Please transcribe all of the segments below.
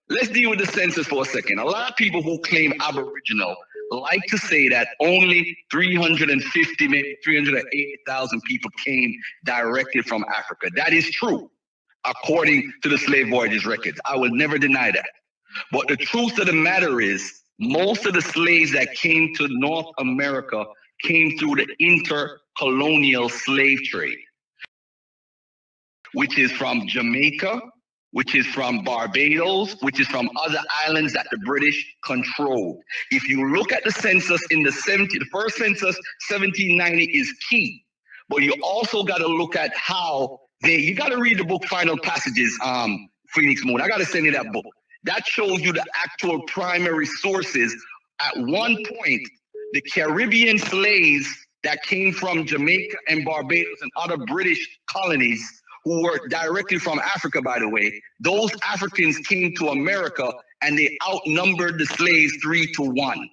let's deal with the census for a second. A lot of people who claim Aboriginal like to say that only 350, maybe 380,000 people came directly from Africa. That is true, according to the slave voyages records. I will never deny that. But the truth of the matter is, most of the slaves that came to North America came through the intercolonial slave trade, which is from Jamaica, which is from Barbados, which is from other islands that the British controlled. If you look at the census in the first census, 1790 is key. But you also got to look at how you got to read the book Final Passages, Phoenix Moon. I got to send you that book. That shows you the actual primary sources. At one point, the Caribbean slaves that came from Jamaica and Barbados and other British colonies, who were directly from Africa, by the way, those Africans came to America and they outnumbered the slaves 3-1.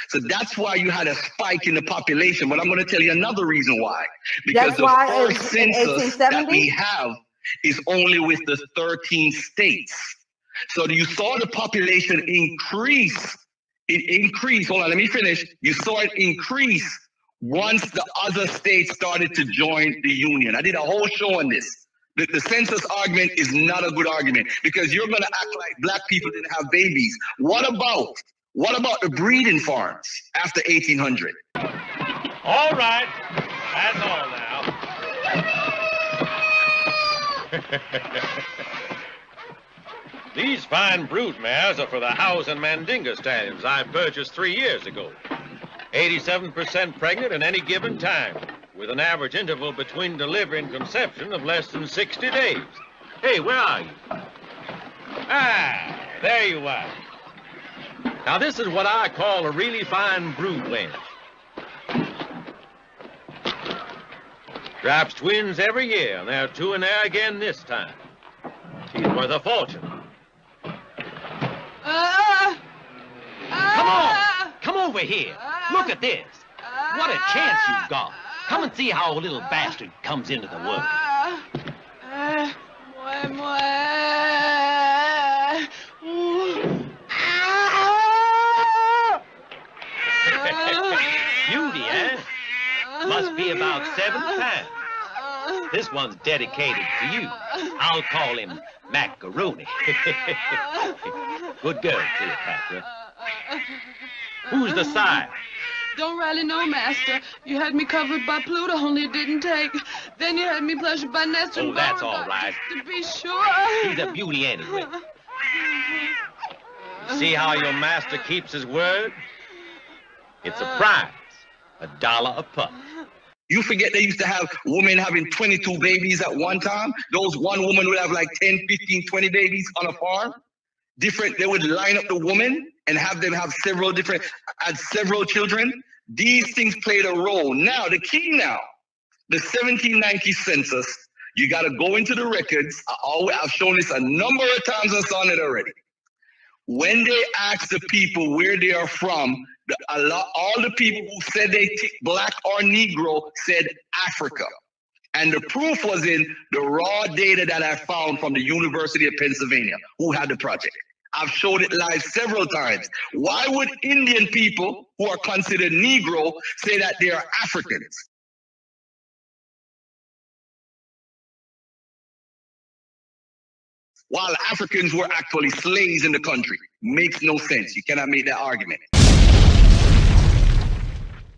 So that's why you had a spike in the population. But I'm going to tell you another reason why. Because the first census that we have is only with the 13 states. So you saw the population increase. It increased. Hold on, let me finish. You saw it increase once the other states started to join the union. I did a whole show on this. The census argument is not a good argument because you're going to act like black people didn't have babies. What about the breeding farms after 1800? All right, that's all now. These fine brood mares are for the Howes and Mandinga stallions I purchased 3 years ago. 87% pregnant at any given time, with an average interval between delivery and conception of less than 60 days. Hey, where are you? Ah, there you are. Now, this is what I call a really fine brood wench. Drops twins every year, and they're 2 in there again this time. She's worth a fortune. Come on! Come over here. Look at this. What a chance you've got. Come and see how a little bastard comes into the world. Beauty, eh? Must be about 7 pounds. This one's dedicated to you. I'll call him Macaroni. Good girl, Cleopatra. Who's the sire? Don't really know, Master. You had me covered by Pluto, only it didn't take. Then you had me pleasured by Nestor. Oh, that's all right. To be sure. She's a beauty anyway. See how your master keeps his word? It's a prize. $1 a pup. You forget they used to have women having 22 babies at one time? Those one woman would have like 10, 15, 20 babies on a farm. They would line up the woman and have them have several children. These things played a role. Now, the key now, the 1790 census, you got to go into the records. I've shown this a number of times on it already. When they ask the people where they are from, all the people who said they ticked black or Negro said Africa. And the proof was in the raw data that I found from the University of Pennsylvania, who had the project. I've showed it live several times. Why would Indian people who are considered Negro say that they are Africans? While Africans were actually slaves in the country. Makes no sense. You cannot make that argument.